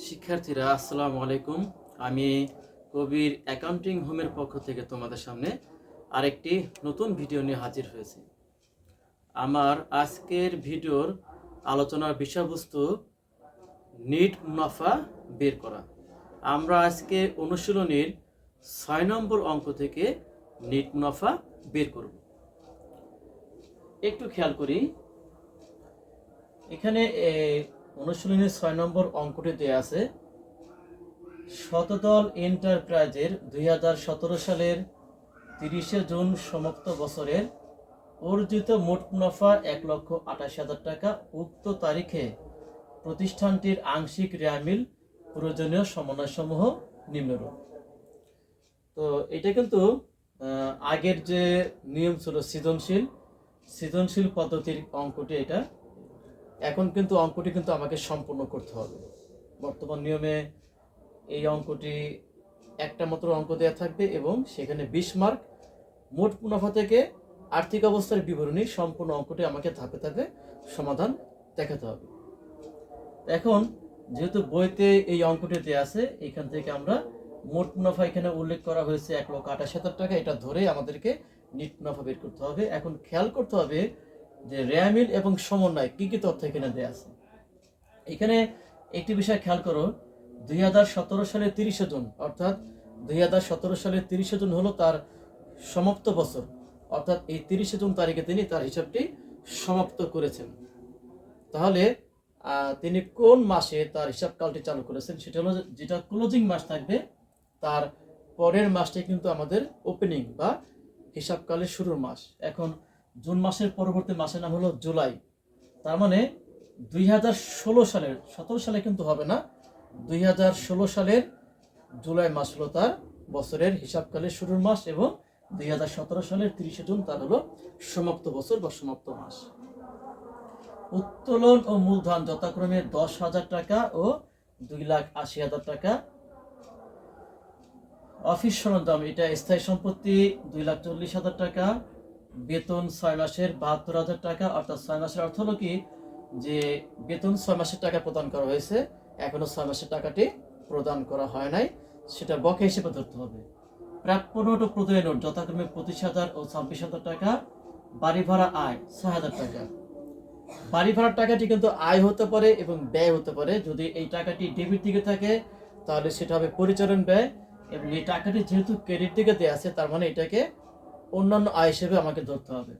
শিক্ষার্থীরা আসসালামু আলাইকুম। আমি কবির অ্যাকাউন্টিং হোমের পক্ষ থেকে তোমাদের সামনে আরেকটি নতুন ভিডিও নিয়ে হাজির হয়েছি। আমার আজকের ভিডিওর আলোচনার বিষয়বস্তু নিট মুনাফা বের করা। আমরা আজকে অনুশীলনীর ৬ নম্বর অঙ্ক থেকে নিট মুনাফা বের করব। একটু খেয়াল করি, এখানে অনুশীলনীর ৬ নম্বর অঙ্কটি দেয়া আছে। শতদল এন্টারপ্রাইজের ২০১৭ সালের ৩০শে জুন সমাপ্ত বছরের অর্জিত মোট মুনাফা ১,২৮,০০০ টাকা। উক্ত তারিখে প্রতিষ্ঠানটির আংশিক রেয়ামিল প্রয়োজনীয় সমন্বয়সমূহ নিম্নরূপ। তো এটা কিন্তু আগের যে নিয়ম ছিল সৃজনশীল পদ্ধতির অঙ্কটি, এটা এখন কিন্তু অঙ্কটি কিন্তু আমাকে সম্পূর্ণ করতে হবে। বর্তমান নিয়মে এই অঙ্কটি একটা মাত্র অঙ্ক দেওয়া থাকবে এবং সেখানে 20 মার্ক। মোট মুনাফা থেকে আর্থিক অবস্থার বিবরণী সম্পূর্ণ অঙ্কটি আমাকে ধাপে ধাপে সমাধান দেখাতে হবে। এখন যেহেতু বইতে এই অঙ্কটি দেওয়া আছে, এখান থেকে আমরা মোট মুনাফা এখানে উল্লেখ করা হয়েছে ১,২৮,০০০ টাকা, এটা ধরে আমাদেরকে নিট মুনাফা বের করতে হবে। এখন খেয়াল করতে হবে যে রেয়ামিল এবং সমন্বয় কি কি তথ্য এখানে দেওয়া আছে। এখানে একটি বিষয় খেয়াল করো, ২০১৭ সালের ৩০শে জুন, অর্থাৎ ২০১৭ সালের ৩০শে জুন হলো তার সমাপ্ত বছর, অর্থাৎ এই ৩০শে জুন তারিখে তিনি তার হিসাবটি সমাপ্ত করেছেন। তাহলে তিনি কোন মাসে তার হিসাবকালটি চালু করেছেন, সেটা হলো যেটা ক্লোজিং মাস থাকবে তার পরের মাসটি কিন্তু আমাদের ওপেনিং বা হিসাবকালের শুরুর মাস। এখন জুন মাসের পরবর্তী মাসের নাম হলো জুলাই। তার মানে ২০১৬ সালের ১৭ সালে কিন্তু হবে না, ২০১৬ সালের জুলাই মাস হলো তার বছরের হিসাবকালের শুরুর মাস এবং ২০১৭ সালের ৩০শে জুন তার হলো সমাপ্ত বছর বা সমাপ্ত মাস। উত্তোলন ও মূলধন যথাক্রমে ১০,০০০ টাকা ও ২,৮০,০০০ টাকা। অফিস সরঞ্জাম, এটা স্থায়ী সম্পত্তি ২,৪০,০০০ টাকা। বেতন ৬ মাসের ৭২,০০০ টাকা, অর্থাৎ ৬ মাসের অর্থ হলো কি যে বেতন ৬ মাসের টাকা প্রদান করা হয়েছে, এখনো ৬ মাসের টাকাটি প্রদান করা হয় নাই, সেটা বকেয়া হিসেবে ধরতে হবে। প্রাপ্য নোট ও প্রদেয় নোট যথাক্রমে ২৫,০০০ ও ২৬,০০০ টাকা। বাড়ি ভাড়া আয় ৬,০০০ টাকা। বাড়ি ভাড়ার টাকাটি কিন্তু আয় হতে পারে এবং ব্যয় হতে পারে। যদি এই টাকাটি ডেবিট দিকে থাকে তাহলে সেটা হবে পরিচালন ব্যয়, এবং এই টাকাটি যেহেতু ক্রেডিট দিকে দেওয়া আছে তার মানে এটাকে অন্যান্য আয় হিসেবে আমাকে ধরতে হবে।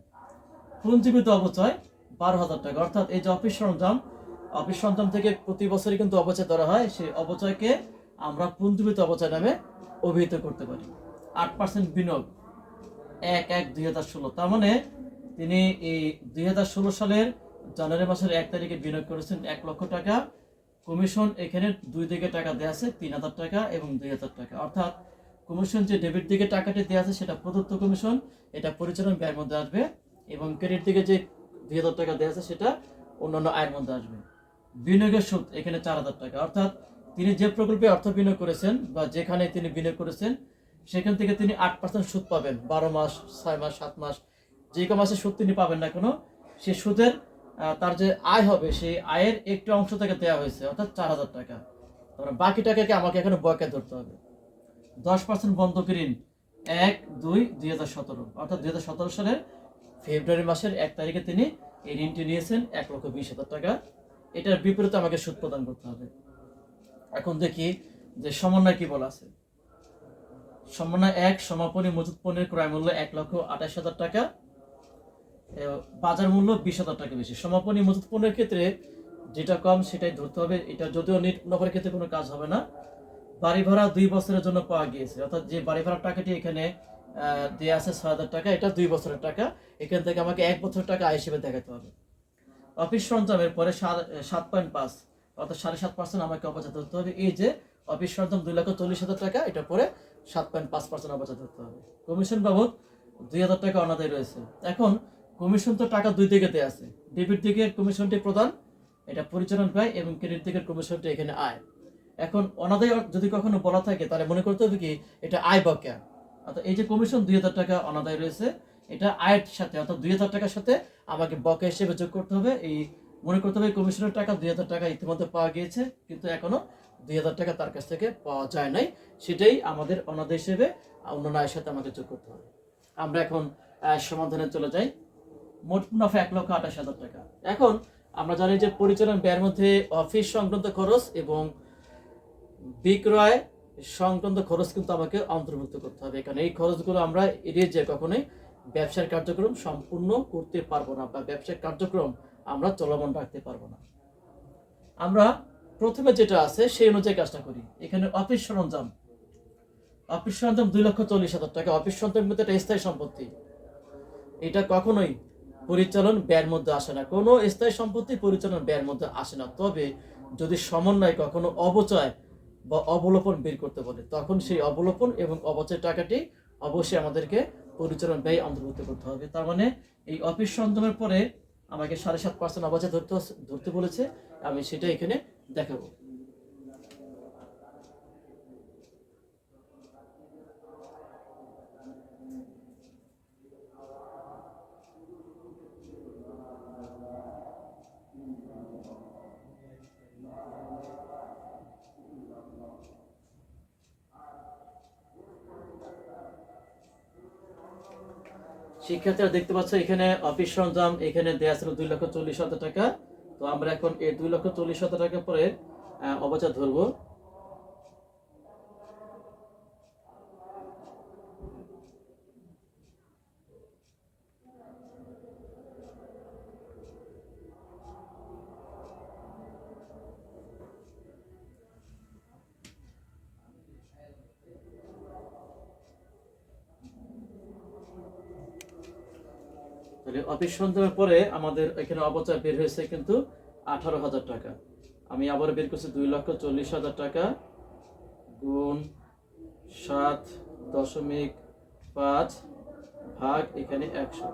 পুঞ্জীবিত অপচয় ১২,০০০ টাকা, অর্থাৎ এই যে অফিস সরঞ্জাম থেকে প্রতি বছরই কিন্তু অপচয় ধরা হয়, সেই অপচয়কে আমরা পুঞ্জীবিত অপচয় নামে অভিহিত করতে পারি। ৮% বিনিয়োগ ১/১/২০১৬, তার মানে তিনি এই ২০১৬ সালের জানুয়ারি মাসের ১ তারিখে বিনিয়োগ করেছেন ১,০০,০০০ টাকা। কমিশন এখানে দুই দিকে টাকা দেওয়া আছে ৩,০০০ টাকা এবং ২,০০০ টাকা, অর্থাৎ কমিশন যে ডেবিট দিকে টাকাটি দেওয়া আছে সেটা প্রদত্ত কমিশন, এটা পরিচালন ব্যয়ের মধ্যে আসবে, এবং ক্রেডিট দিকে যে ২,০০০ টাকা দেওয়া আছে সেটা অন্যান্য আয়ের মধ্যে আসবে। বিনিয়োগের সুদ এখানে ৪,০০০ টাকা, অর্থাৎ তিনি যে প্রকল্পে অর্থ বিনিয়োগ করেছেন বা যেখানে তিনি বিনিয়োগ করেছেন সেখান থেকে তিনি ৮% সুদ পাবেন। ১২ মাস, ৬ মাস, ৭ মাস, যে কোনো মাসে সুদ তিনি পাবেন না কেন, সে সুদের তার যে আয় হবে সেই আয়ের একটি অংশ থেকে দেওয়া হয়েছে, অর্থাৎ ৪,০০০ টাকা। তারপরে বাকি টাকাকে আমাকে এখানে বকেয়া ধরতে হবে। ১০% বন্ধক ঋণ ১/২/২০১৭, অর্থাৎ ২০১৭ সালের ফেব্রুয়ারি মাসের ১ তারিখে তিনি এই ঋণটি নিয়েছেন ১,২০,০০০ টাকা। এটার বিপরীতে আমাকে সুদ প্রদান করতে হবে। এখন দেখি যে সমন্বয় কি বলা আছে। সমন্বয় ১, সমাপনী মজুত পণ্যের ক্রয় মূল্য ১,২৮,০০০ টাকা, বাজার মূল্য ২০,০০০ টাকা বেশি। সমাপনী মজুত পণ্যের ক্ষেত্রে যেটা কম সেটাই ধরতে হবে, এটা যদিও নিট মুনাফার ক্ষেত্রে কোনো কাজ হবে না। বাড়ি ভাড়া ২ বছরের জন্য পাওয়া গিয়েছে, অর্থাৎ যে বাড়ি ভাড়ার টাকাটি এখানে দেওয়া আছে ৬,০০০ টাকা, এটা ২ বছরের টাকা, এখান থেকে আমাকে ১ বছরের টাকা আয় হিসেবে দেখাতে হবে। অফিস সরঞ্জামের পরে ৭.৫, অর্থাৎ ৭.৫% আমাকে অপচয় ধরতে হবে। এই যে অফিস সরঞ্জাম ২,৪০,০০০ টাকা, এটা পরে ৭.৫% অপচয় ধরতে হবে। কমিশন বাবদ ২,০০০ টাকা অনাদায় রয়েছে। এখন কমিশন তো টাকা দুই দিকে দেওয়া আছে, ডেবিট দিকের কমিশনটি প্রদান, এটা পরিচালন ব্যয়, এবং ক্রেডিট দিকের কমিশনটি এখানে আয়। এখন অনাদায় যদি কখনো বলা থাকে তাহলে মনে করতে হবে কি এটা আয় বকেয়া, অর্থাৎ এই যে কমিশন ২,০০০ টাকা অনাদায় রয়েছে, এটা আয়ের সাথে অর্থাৎ ২,০০০ টাকার সাথে আমাকে বকেয়া হিসেবে যোগ করতে হবে এই মনে করতে হবে কমিশনের টাকা 2,000 টাকা ইতিমধ্যে পাওয়া গিয়েছে, কিন্তু এখনো 2,000 টাকা তার কাছ থেকে পাওয়া যায় নাই। সেটাই আমাদের অনাদায় হিসেবে অন্যান্য আয়ের সাথে আমাকে যোগ করতে হবে। আমরা এখন সমাধানে চলে যাই। মোট মুনাফা 1,28,000 টাকা। এখন আমরা জানি যে পরিচালন ব্যয়ের মধ্যে অফিস সংক্রান্ত খরচ এবং বিক্রয় সংক্রান্ত খরচ কিন্তু আমাকে অন্তর্ভুক্ত করতে হবে। এখানে এই খরচগুলো আমরা এড়িয়ে যে কখনোই ব্যবসার কার্যক্রম সম্পূর্ণ করতে পারবো না, বা ব্যবসার কার্যক্রম আমরা চলমান রাখতে পারবো না। আমরা প্রথমে যেটা আছে সেই অনুযায়ী কাজটা করি। এখানে অফিস সরঞ্জাম 2,40,000 টাকা। অফিস সরঞ্জাম কিন্তু একটা স্থায়ী সম্পত্তি, এটা কখনোই পরিচালন ব্যয়ের মধ্যে আসে না। কোনো স্থায়ী সম্পত্তি পরিচালন ব্যয়ের মধ্যে আসে না। তবে যদি সমন্বয় কখনো অবচয় বা অবলোপন বের করতে বলে, তখন সেই অবলোপন এবং অবচয় টাকাটি অবশ্যই আমাদেরকে পরিচালন ব্যয় অন্তর্ভুক্ত করতে হবে। তার মানে এই অফিস সরঞ্জামের পরে আমাকে 7.5% অবচয় ধরতে বলেছে, আমি সেটা এখানে দেখাবো। শিক্ষার্থীরা দেখতে পাচ্ছ এখানে অফিস সরঞ্জাম এখানে দেওয়া ছিল 2,40,000 টাকা। তো আমরা এখন এই 2,40,000 টাকা পরে অবচয় ধরবো। তাহলে অফিস সরঞ্জামের পরে আমাদের এখানে অবচয় বের হয়েছে কিন্তু 18,000 টাকা। আমি আবার বের করছি 2,40,000 টাকা গুণ 7.5 ভাগ এখানে 100।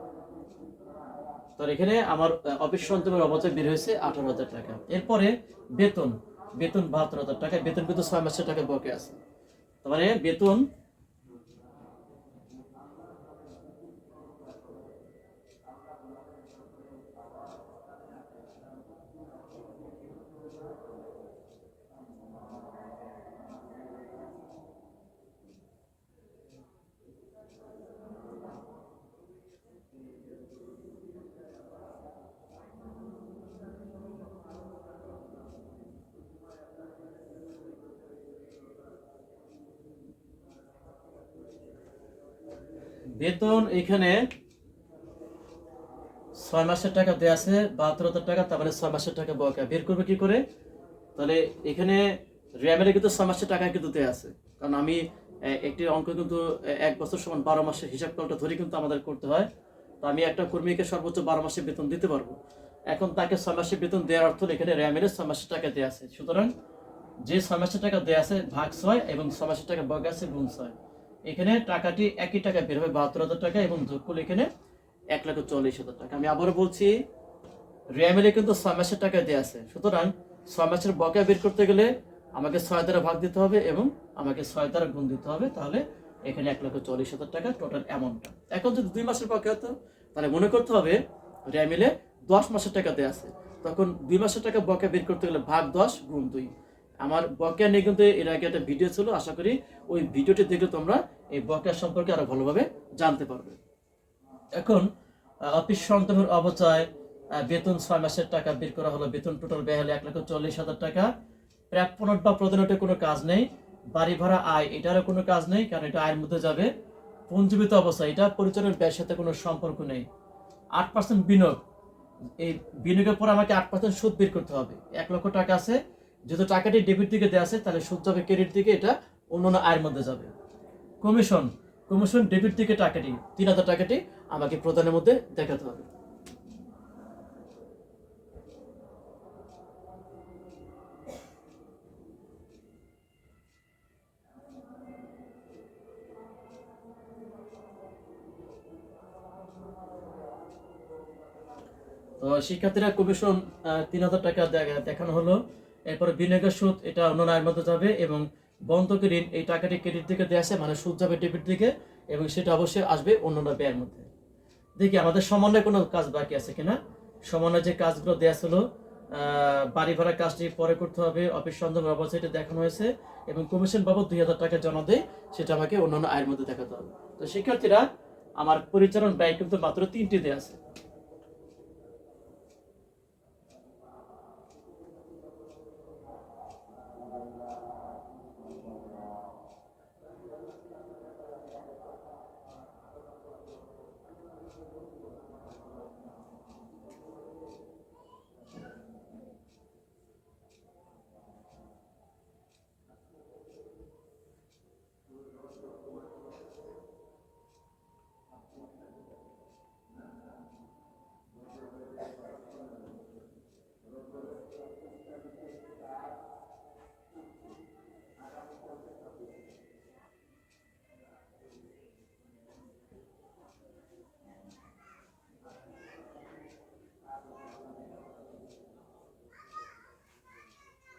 তার এখানে আমার অফিস সরঞ্জামের অবচয় বের হয়েছে 18,000 টাকা। এরপরে বেতন 72,000 টাকা। বেতন কিন্তু 6 মাসের টাকা বকে আছে। তার মানে বেতন এখানে 6 মাসের টাকা দেওয়া আছে 72,000 টাকা। তার মানে 6 মাসের টাকা বকেয়া বের করবে কি করে? তাহলে এখানে র্যামের কিন্তু 6 মাসের টাকা কিন্তু দেওয়া আছে, কারণ আমি একটি অঙ্ক কিন্তু 1 বছর সমান 12 মাসের হিসাব কলটা ধরে কিন্তু আমাদের করতে হয়। তো আমি একটা কর্মীকে সর্বোচ্চ 12 মাসের বেতন দিতে পারবো। এখন তাকে 6 মাসের বেতন দেওয়ার অর্থ এখানে র্যামের 6 মাসের টাকা দেওয়া আছে। সুতরাং যে 6 মাসের টাকা দেওয়া আছে ভাগ 6 এবং 6 মাসের টাকা বকেয়া আছে গুণ 6। এখানে টাকাটি একই টাকা বের হবে 72,000 টাকা এবং যোগ করলে এখানে 1,40,000 টাকা। আমি আবারও বলছি র্যামের কিন্তু 6 মাসের টাকা দেওয়া আছে। সুতরাং 6 মাসের বকেয়া বের করতে গেলে আমাকে 6 দ্বারা ভাগ দিতে হবে এবং আমাকে 6 দ্বারা গুণ দিতে হবে। তাহলে এখানে 1,40,000 টাকা টোটাল অ্যামাউন্টটা। এখন যদি 2 মাসের বকেয়া হতো তাহলে মনে করতে হবে র্যামেলে 10 মাসের টাকা দেওয়া আছে, তখন 2 মাসের টাকা বকেয়া বের করতে গেলে ভাগ 10 গুণ 2। আমার বকেয়া নিয়ে কিন্তু এর আগে একটা ভিডিও ছিল, আশা করি ওই ভিডিওটি দেখলে তোমরা এই বকেয়া সম্পর্কে আরো ভালোভাবে জানতে পারবে। এখন অফিস সরঞ্জামের অবচয় বেতন 6 মাসের টাকা বের করা হলো। বেতন টোটাল ব্যয় হলো 1,40,000 টাকা। প্রাপ্য নোট বা প্রদানোটে কোনো কাজ নেই। বাড়ি ভাড়া আয় এটারও কোনো কাজ নেই, কারণ এটা আয়ের মধ্যে যাবে। পুঞ্জীবিত অবস্থা এটা পরিচালনের ব্যয়ের সাথে কোনো সম্পর্ক নেই। 8% বিনিয়োগ, এই বিনিয়োগের পর আমাকে 8% সুদ বের করতে হবে। 1 লক্ষ টাকা আছে, যেহেতু টাকাটি ডেবিট দিকে দেওয়া আছে তাহলে সুদ যাবে ক্রেডিট দিকে, এটা অন্যান্য আয়ের মধ্যে যাবে। কমিশন ডেবিট দিকে টাকাটি 3,000 টাকাটি আমাকে প্রদানের মধ্যে দেখাতে হবে। তো শিক্ষার্থীরা কমিশন 3,000 টাকা দেখানো হলো। এরপরে বিনিয়োগের সুদ এটা অন্য আয়ের মধ্যে যাবে এবং বন্ধক ঋণ এই টাকাটি ক্রেডিট দিকে দেওয়া আছে, মানে সুদ যাবে ডেবিট দিকে এবং সেটা অবশ্যই আসবে অন্যান্য ব্যয়ের মধ্যে। দেখি আমাদের সমন্বয়ে কোনো কাজ বাকি আছে কিনা। সমানে যে কাজগুলো দেওয়া ছিল, বাড়ি ভাড়া কাজটি পরে করতে হবে, অফিস সন্ধান ওয়েবসাইটে দেখানো হয়েছে, এবং কমিশন বাবদ 2000 টাকা জমা দেয়, সেটা আমাকে অন্যান্য আয়ের মধ্যে দেখাতে হবে। তো শিক্ষার্থীরা, আমার পরিচালন ব্যয় কিন্তু মাত্র 3টি দেওয়া আছে।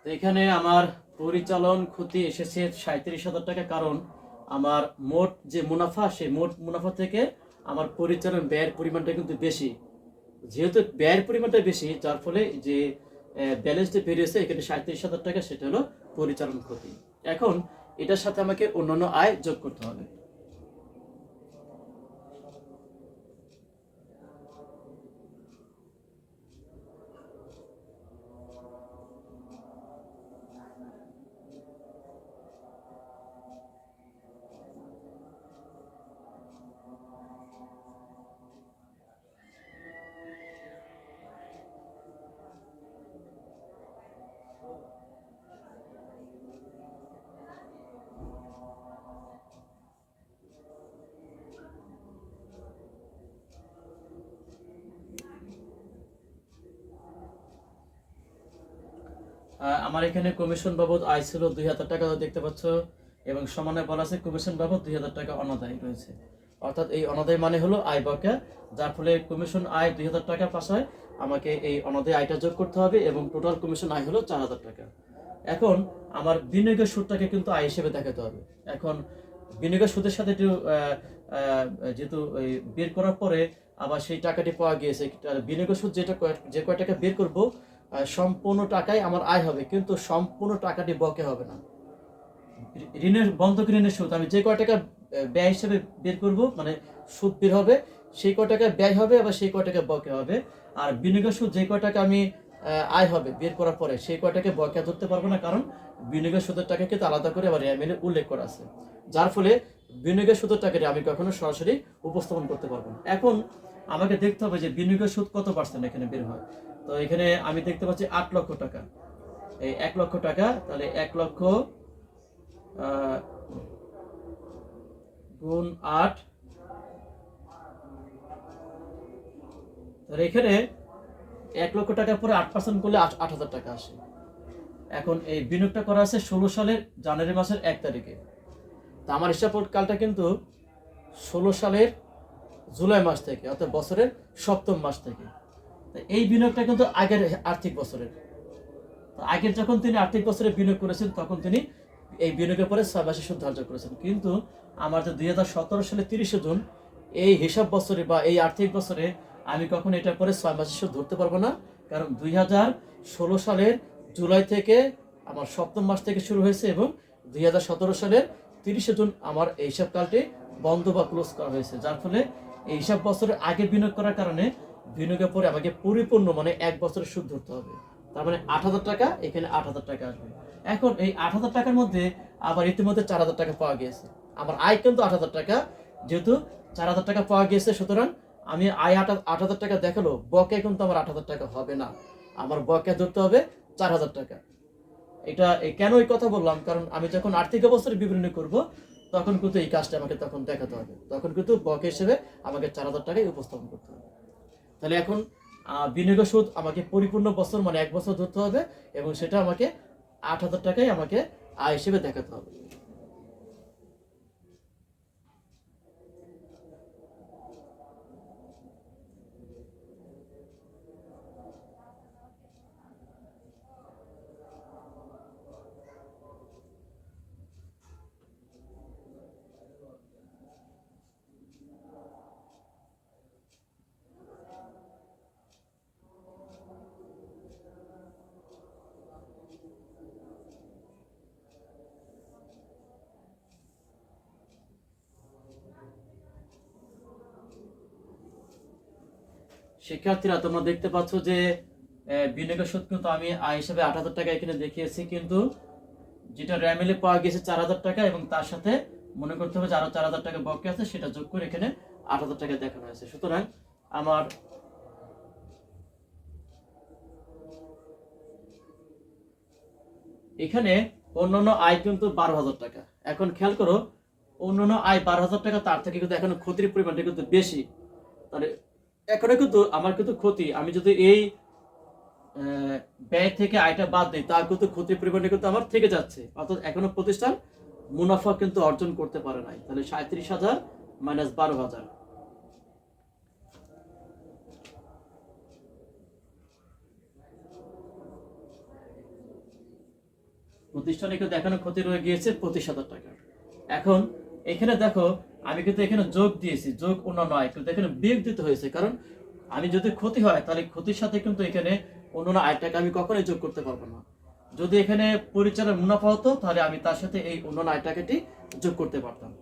তো এখানে আমার পরিচালন ক্ষতি এসেছে 37,000 টাকা, কারণ আমার মোট যে মুনাফা, সেই মোট মুনাফা থেকে আমার পরিচালন ব্যয়ের পরিমাণটা কিন্তু বেশি। যেহেতু ব্যয়ের পরিমাণটা বেশি, যার ফলে যে ব্যালেন্সটা বেরিয়েছে এখানে 37,000 টাকা, সেটা হলো পরিচালন ক্ষতি। এখন এটার সাথে আমাকে অন্যান্য আয় যোগ করতে হবে। আমার এখানে কমিশন বাবদ আয় ছিল 2000 টাকা, দেখতে পাচ্ছ, এবং সমানে বলা আছে কমিশন বাবদ 2000 টাকা অনাদায় রয়েছে। অর্থাৎ এই অনাদায় মানে হলো আয় বকেয়া, যার ফলে কমিশন আয় 2000 টাকা পাশায় আমাকে এই অনাদায় আয়টা যোগ করতে হবে, এবং টোটাল কমিশন আয় হলো 4000 টাকা। এখন আমার বিনিয়োগের সুদটাকে কিন্তু আয় হিসেবে দেখাতে হবে। এখন বিনিয়োগের সুদের সাথে একটু যেহেতু বের করার পরে আবার সেই টাকাটি পাওয়া গিয়েছে, বিনিয়োগের সুদ যে কয় টাকা বের করব, সম্পূর্ণ টাকাই আমার আয় হবে, কিন্তু সম্পূর্ণ টাকাটি বকে হবে না। ঋণের বন্ধক ঋণের সুদ আমি যে কয় টাকা ব্যয় হিসেবে বের করব, মানে সুদ বের হবে, সেই কয় টাকা ব্যয় হবে, আবার সেই কয় টাকা বকে হবে। আর বিনিয়োগের সুদ যে কয় টাকা আমি আয় হবে বের করার পরে, সেই কয় টাকা বকেয়া ধরতে পারবো না, কারণ বিনিয়োগের সুদের টাকা কিন্তু আলাদা করে আবার এমএলএ উল্লেখ করা আছে। যার ফলে বিনিয়োগের সুদের টাকাটি আমি কখনো সরাসরি উপস্থাপন করতে পারবো না। এখন আমাকে দেখতে হবে যে বিনিয়োগের সুদ কত পার্সেন্ট এখানে বের হয়। তো এখানে আমি দেখতে পাচ্ছি 8 লক্ষ টাকা। এই 1 লক্ষ টাকা, তাহলে 1 লক্ষ গুণ 8, তাহলে এখানে 1 লক্ষ টাকার পরে 8% করলে 8,000 টাকা আসে। এখন এই বিনিয়োগটা করা আছে 16 সালের জানুয়ারি মাসের 1 তারিখে। তা আমার হিসাব কালটা কিন্তু 16 সালের জুলাই মাস থেকে, অর্থাৎ বছরের 7ম মাস থেকে। এই বিনিয়োগটা কিন্তু আগের আর্থিক বছরের। আগের যখন তিনি আর্থিক বছরে বিনিয়োগ করেছেন, তখন তিনি এই বিনিয়োগের পরে 6 মাসের সুদ ধার্য করেছেন। কিন্তু আমার যে 2017 সালে 30 জুন এই হিসাব বছরে বা এই আর্থিক বছরে আমি কখন এটার পরে 6 মাসের সুদ ধরতে পারবো না, কারণ 2016 সালের জুলাই থেকে আমার 7ম মাস থেকে শুরু হয়েছে, এবং 2017 সালের 30 জুন আমার এই হিসাবকালটি বন্ধ বা ক্লোজ করা হয়েছে। যার ফলে এই হিসাব বছরের আগে বিনিয়োগ করার কারণে বিনিয়োগের পরে আমাকে পরিপূর্ণ মানে 1 বছরের সুদ ধরতে হবে। তার মানে 8,000 টাকা, এখানে 8,000 টাকা আসবে। এখন এই 8,000 টাকার মধ্যে আবার ইতিমধ্যে 4,000 টাকা পাওয়া গিয়েছে। আমার আয় কিন্তু 8,000 টাকা, যেহেতু 4,000 টাকা পাওয়া গিয়েছে, সুতরাং আমি আয় 8,000 টাকা দেখালো, বকেয়া কিন্তু আমার 8,000 টাকা হবে না, আমার বকেয়া ধরতে হবে 4,000 টাকা। এটা কেন এই কথা বললাম, কারণ আমি যখন আর্থিক অবস্থার বিবরণী করব, তখন কিন্তু এই কাজটা আমাকে তখন দেখাতে হবে, তখন কিন্তু বকেয়া হিসেবে আমাকে 4,000 টাকাই উপস্থাপন করতে হবে। তাহলে এখন বিনিয়োগের সুদ আমাকে পরিপূর্ণ বছর মানে 1 বছর ধরতে হবে, এবং সেটা আমাকে 8,000 টাকাই আমাকে আয় হিসেবে দেখাতে হবে। শিক্ষার্থীরা তোমরা দেখতে পাচ্ছ যে বিনিয়োগের সুদ কিন্তু আমি আয় হিসেবে ৮,০০০ টাকা এখানে দেখিয়েছি, কিন্তু যেটা র্যামেলে পাওয়া গেছে ৪,০০০ টাকা, এবং তার সাথে মনে করতে হবে যে আরো ৪,০০০ টাকা বকেয়া আছে, সেটা যোগ করে এখানে ৮,০০০ টাকা দেখানো হয়েছে। সুতরাং আমার এখানে অন্যান্য আয় কিন্তু ১২,০০০ টাকা। এখন খেয়াল করো, অন্যান্য আয় ১২,০০০ টাকা, তার থেকে কিন্তু এখন ক্ষতির পরিমাণটা কিন্তু বেশি। তাহলে এখানে কিন্তু আমার কিন্তু ক্ষতি, আমি যদি এই ব্যয় থেকে আয়টা বাদ দিই, তার কিন্তু ক্ষতির পরিমাণটা কিন্তু আমার থেকে যাচ্ছে। অর্থাৎ এখনো প্রতিষ্ঠান মুনাফা কিন্তু অর্জন করতে পারে নাই। তাহলে ৩৭,০০০ মাইনাস ১২,০০০, প্রতিষ্ঠানে কিন্তু এখনো ক্ষতি রয়ে গিয়েছে ২৫,০০০ টাকা। এখন এখানে দেখো, আমি কিন্তু এখানে যোগ দিয়েছি, যোগ অন্যান্য আয়, কিন্তু এখানে বিয়োগ দিতে হয়েছে, কারণ আমি যদি ক্ষতি হয় তাহলে ক্ষতির সাথে কিন্তু এখানে অন্যান্য আয়টাকে আমি কখনোই যোগ করতে পারবো না। যদি এখানে পরিচালনার মুনাফা হতো তাহলে আমি তার সাথে এই অন্যান্য আয়টাকে যোগ করতে পারতাম।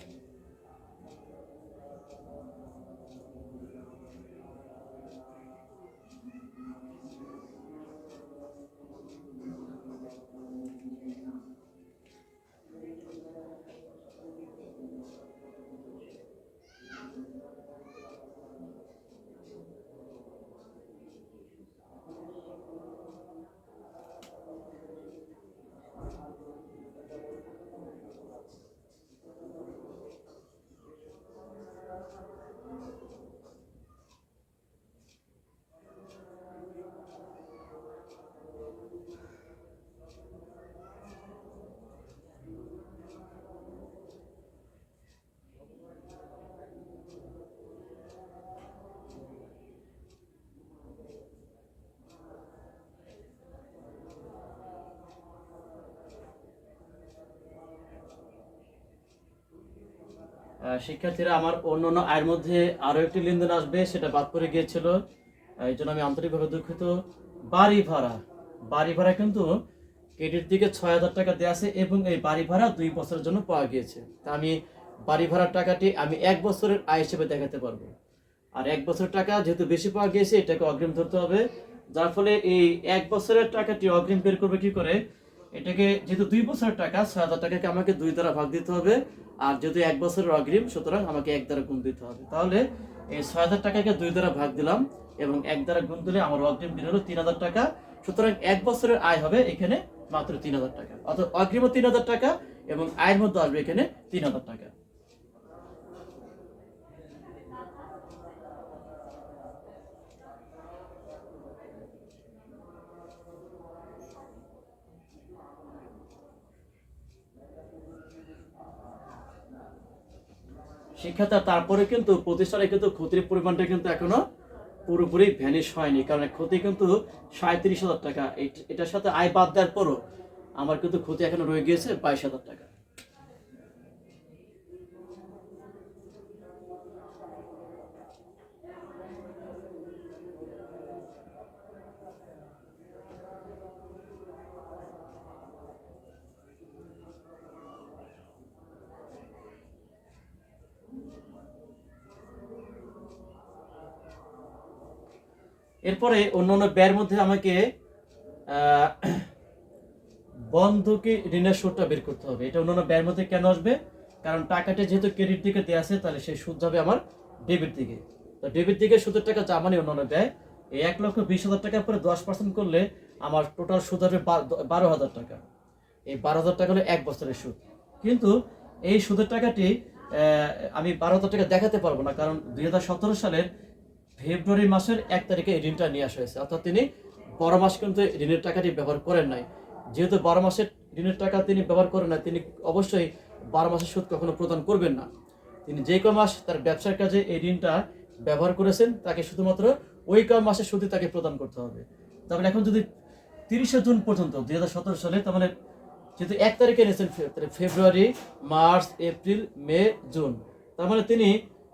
শিক্ষার্থীরা, আমার অন্যান্য আয়ের মধ্যে আরো একটি লেনদেন আসবে, সেটা বাদ পড়ে গিয়েছিল, এই জন্য আমি আন্তরিকভাবে দুঃখিত। বাড়ি ভাড়া, বাড়ি ভাড়া কিন্তু ক্রেডিট দিকে ৬,০০০ টাকা দেওয়া আছে, এবং এই বাড়ি ভাড়া ২ বছরের জন্য পাওয়া গিয়েছে। তা আমি বাড়ি ভাড়ার টাকাটি আমি ১ বছরের আয় হিসেবে দেখাতে পারবো। আর ১ বছরের টাকা যেহেতু বেশি পাওয়া গিয়েছে, এটাকে অগ্রিম ধরতে হবে, যার ফলে এই ১ বছরের টাকাটি অগ্রিম বের করবে কি করে, এটাকে যেহেতু ২ বছরের টাকা, ৬,০০০ টাকাকে আমাকে ২ দ্বারা ভাগ দিতে হবে, আর যেহেতু ১ বছরের অগ্রিম, সুতরাং আমাকে ১ দ্বারা গুণ দিতে হবে। তাহলে এই ৬,০০০ টাকাকে ২ দ্বারা ভাগ দিলাম, এবং 1 দ্বারা গুণ দিলে আমার অগ্রিম বের হলো ৩,০০০ টাকা। সুতরাং ১ বছরের আয় হবে এখানে মাত্র ৩,০০০ টাকা, অর্থাৎ অগ্রিমও ৩,০০০ টাকা এবং আয়ের মধ্যে আসবে এখানে ৩,০০০ টাকা। শিক্ষার্থী, তারপরে কিন্তু প্রতিষ্ঠানে কিন্তু ক্ষতির পরিমাণটা কিন্তু এখনো পুরোপুরি ভ্যানিশ হয়নি, কারণ ক্ষতি কিন্তু ৩৭,০০০ টাকা। এটার সাথে আয় বাদ দেওয়ার পরও আমার কিন্তু ক্ষতি এখনো রয়ে গিয়েছে ২২,০০০ টাকা। এরপরে অন্যান্য ব্যয়ের মধ্যে আমাকে বন্ধকি ঋণের সুদটা বের করতে হবে। এটা অন্যান্য ব্যয়ের মধ্যে কেন আসবে, কারণ টাকাটা যেহেতু ক্রেডিট দিকে দেওয়া আছে, তাহলে সেই সুদ যাবে আমার ডেবিট দিকে। তো ডেবিট দিকে সুদের টাকা যা মানে অন্যান্য ব্যয়, এই ১,২০,০০০ টাকার পরে 10% করলে আমার টোটাল সুদ হবে ১২,০০০ টাকা। এই ১২,০০০ টাকা হলো ১ বছরের সুদ, কিন্তু এই সুদের টাকাটি আমি ১২,০০০ টাকা দেখাতে পারবো না, কারণ ২০১৭ সালের ফেব্রুয়ারি মাসের ১ তারিখে এই ঋণটা নিয়ে আসা হয়েছে, অর্থাৎ তিনি ১২ মাস কিন্তু ঋণের টাকাটি ব্যবহার করেন নাই। যেহেতু ১২ মাসের ঋণের টাকা তিনি ব্যবহার করেন না, তিনি অবশ্যই ১২ মাসের সুদ কখনো প্রদান করবেন না। তিনি যে ক মাস তার ব্যবসার কাজে এই ঋণটা ব্যবহার করেছেন, তাকে শুধুমাত্র ওই ক মাসের সুদই তাকে প্রদান করতে হবে। তারপরে এখন যদি ৩০শে জুন পর্যন্ত ২০১৭ সালে, তার মানে যেহেতু ১ তারিখে নিয়েছেন, ফেব্রুয়ারি, মার্চ, এপ্রিল, মে, জুন, তার মানে তিনি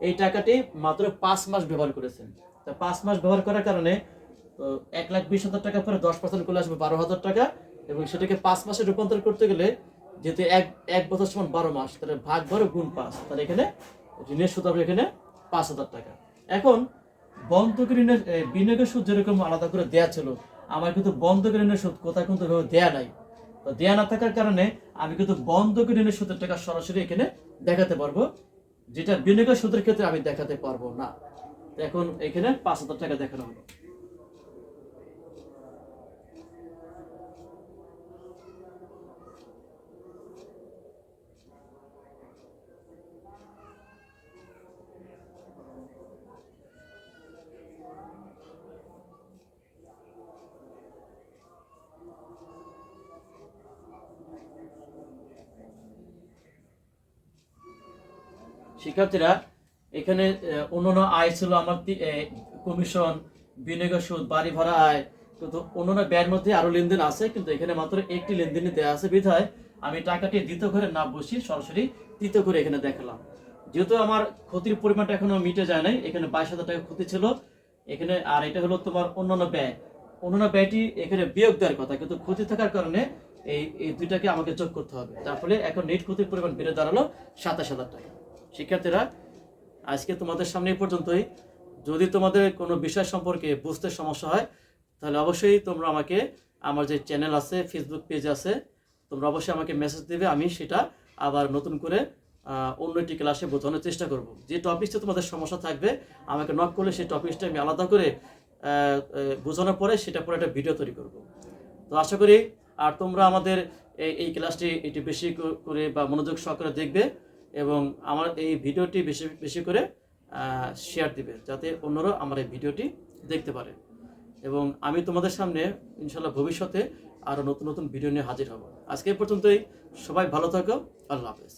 এই টাকাটি মাত্র ৫ মাস ব্যবহার করেছেন। তা ৫ মাস ব্যবহার করার কারণে ১,২০,০০০ টাকা পরে 10% করলে আসবে ১২,০০০ টাকা, এবং সেটাকে ৫ মাসে রূপান্তর করতে গেলে যেহেতু এক বছর সমান ১২ মাস, তাহলে ভাগ ১২ গুণ ৫, তাহলে এখানে ঋণের সুদ হবে এখানে ৫,০০০ টাকা। এখন বন্ধক ঋণের বিনিয়োগের সুদ যেরকম আলাদা করে দেয়া ছিল, আমার কিন্তু বন্ধক ঋণের সুদ কোথাও কিন্তু এভাবে দেয়া নাই। তো দেয়া না থাকার কারণে আমি কিন্তু বন্ধক ঋণের সুদের টাকা সরাসরি এখানে দেখাতে পারবো, যেটা বিনিয়োগের সুদের ক্ষেত্রে আমি দেখাতে পারবো না। তো এখন এখানে 5,000 টাকা দেখানো হলো। শিক্ষার্থীরা, এখানে অন্যান্য আয় ছিল আমার কমিশন, বিনিয়োগের সুদ, বাড়ি ভাড়া আয়, কিন্তু অন্যান্য ব্যয়ের মধ্যে আরো লেনদেন আছে, কিন্তু এখানে মাত্র একটি লেনদেনই দেওয়া আছে বিধায় আমি টাকাটি দ্বিতীয় করে না বসিয়ে সরাসরি তৃতীয় করে এখানে দেখালাম। যেহেতু আমার ক্ষতির পরিমাণটা এখনো মিটে যায় নাই, এখানে 22,000 টাকা ক্ষতি ছিল এখানে, আর এটা হলো তোমার অন্যান্য ব্যয়। অন্যান্য ব্যয়টি এখানে বিয়োগ দেওয়ার কথা, কিন্তু ক্ষতি থাকার কারণে এই দুইটাকে আমাকে যোগ করতে হবে। তার ফলে এখন নেট ক্ষতির পরিমাণ বেড়ে দাঁড়ালো 27,000 টাকা। শিক্ষার্থীরা, আজকে তোমাদের সামনে এই পর্যন্তই। যদি তোমাদের কোনো বিষয় সম্পর্কে বুঝতে সমস্যা হয় তাহলে অবশ্যই তোমরা আমাকে, আমার যে চ্যানেল আছে, ফেসবুক পেজ আছে, তোমরা অবশ্যই আমাকে মেসেজ দেবে, আমি সেটা আবার নতুন করে অন্য একটি ক্লাসে বোঝানোর চেষ্টা করব। যে টপিকসে তোমাদের সমস্যা থাকবে আমাকে নক করলে সেই টপিকসটা আমি আলাদা করে বোঝানোর পরে সেটা পরে একটা ভিডিও তৈরি করব। তো আশা করি আর তোমরা আমাদের এই ক্লাসটি এটি বেশি করে বা মনোযোগ সহকারে দেখবে এবং আমার এই ভিডিওটি বেশি বেশি করে শেয়ার দিবে, যাতে অন্যরাও আমার এই ভিডিওটি দেখতে পারে। এবং আমি তোমাদের সামনে ইনশাল্লাহ ভবিষ্যতে আরও নতুন নতুন ভিডিও নিয়ে হাজির হব। আজকে এই পর্যন্তই। সবাই ভালো থাকো। আল্লাহ হাফেজ।